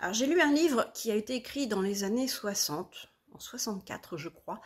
Alors j'ai lu un livre qui a été écrit dans les années 60, en 64 je crois,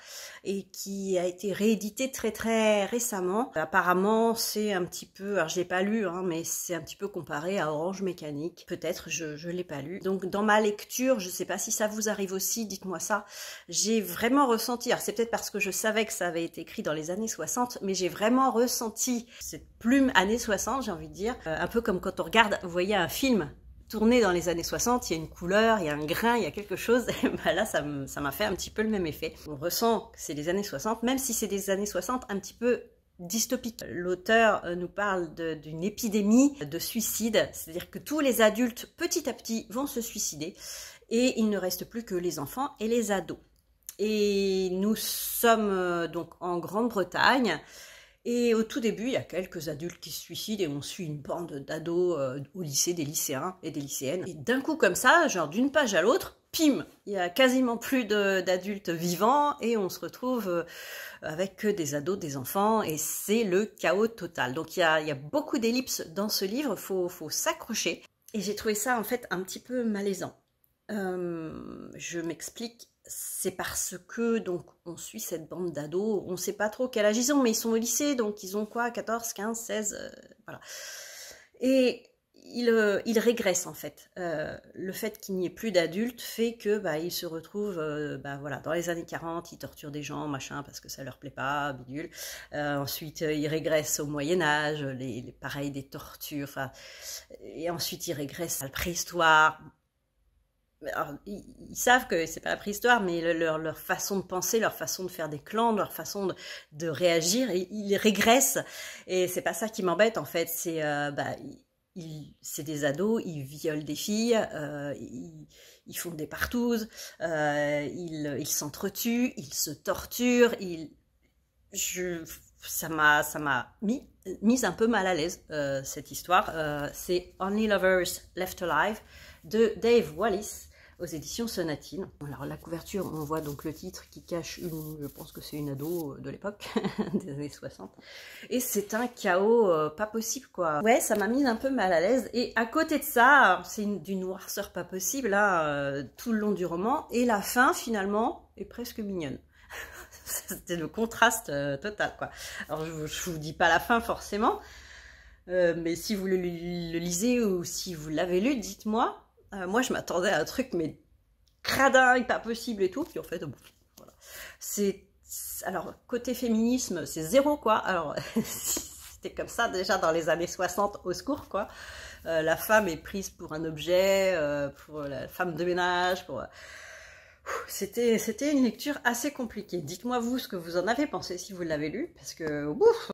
et qui a été réédité très très récemment. Apparemment c'est un petit peu, alors je l'ai pas lu, hein, mais c'est un petit peu comparé à Orange Mécanique. Peut-être, je l'ai pas lu. Donc dans ma lecture, je sais pas si ça vous arrive aussi, dites-moi ça, j'ai vraiment ressenti, alors c'est peut-être parce que je savais que ça avait été écrit dans les années 60, mais j'ai vraiment ressenti cette plume années 60, j'ai envie de dire, un peu comme quand on regarde, vous voyez un film tourné dans les années 60, il y a une couleur, il y a un grain, il y a quelque chose, et ben là ça m'a fait un petit peu le même effet. On ressent que c'est les années 60, même si c'est des années 60 un petit peu dystopique. L'auteur nous parle d'une épidémie de suicide, c'est-à-dire que tous les adultes petit à petit vont se suicider, et il ne reste plus que les enfants et les ados. Et nous sommes donc en Grande-Bretagne, et au tout début, il y a quelques adultes qui se suicident et on suit une bande d'ados au lycée, des lycéens et des lycéennes. Et d'un coup comme ça, genre d'une page à l'autre, pim, il y a quasiment plus d'adultes vivants et on se retrouve avec que des ados, des enfants, et c'est le chaos total. Donc il y a beaucoup d'ellipses dans ce livre, faut s'accrocher. Et j'ai trouvé ça en fait un petit peu malaisant. Je m'explique. C'est parce que donc on suit cette bande d'ados, on sait pas trop quel âge ils ont, mais ils sont au lycée, donc ils ont quoi, 14, 15, 16, voilà. Et ils régressent en fait. Le fait qu'il n'y ait plus d'adultes fait que ils se retrouvent voilà, dans les années 40, ils torturent des gens, machin, parce que ça leur plaît pas, bidule. Ensuite, ils régressent au Moyen-Âge, pareil, des tortures, enfin, et ensuite ils régressent à la préhistoire. Alors, ils savent que c'est pas la préhistoire, mais leur façon de penser, leur façon de faire des clans, leur façon de réagir, ils régressent. Et c'est pas ça qui m'embête en fait. C'est c'est des ados, ils violent des filles, ils font des partouzes, ils s'entretuent, ils se torturent. Ça m'a mise un peu mal à l'aise cette histoire. C'est Only Lovers Left Alive de Dave Wallis aux éditions Sonatine. Alors la couverture, on voit donc le titre qui cache je pense que c'est une ado de l'époque, des années 60. Et c'est un chaos pas possible quoi. Ouais, ça m'a mise un peu mal à l'aise. Et à côté de ça, c'est d'une noirceur pas possible là, tout le long du roman. Et la fin finalement est presque mignonne. C'était le contraste total quoi. Alors je vous dis pas la fin forcément, mais si vous le lisez ou si vous l'avez lu, dites-moi. Moi je m'attendais à un truc mais cradin et pas possible et tout, puis en fait voilà. Alors côté féminisme c'est zéro quoi. Alors c'était comme ça déjà dans les années 60, au secours quoi. La femme est prise pour un objet, pour la femme de ménage, pour c'était une lecture assez compliquée. Dites-moi vous ce que vous en avez pensé si vous l'avez lu, parce que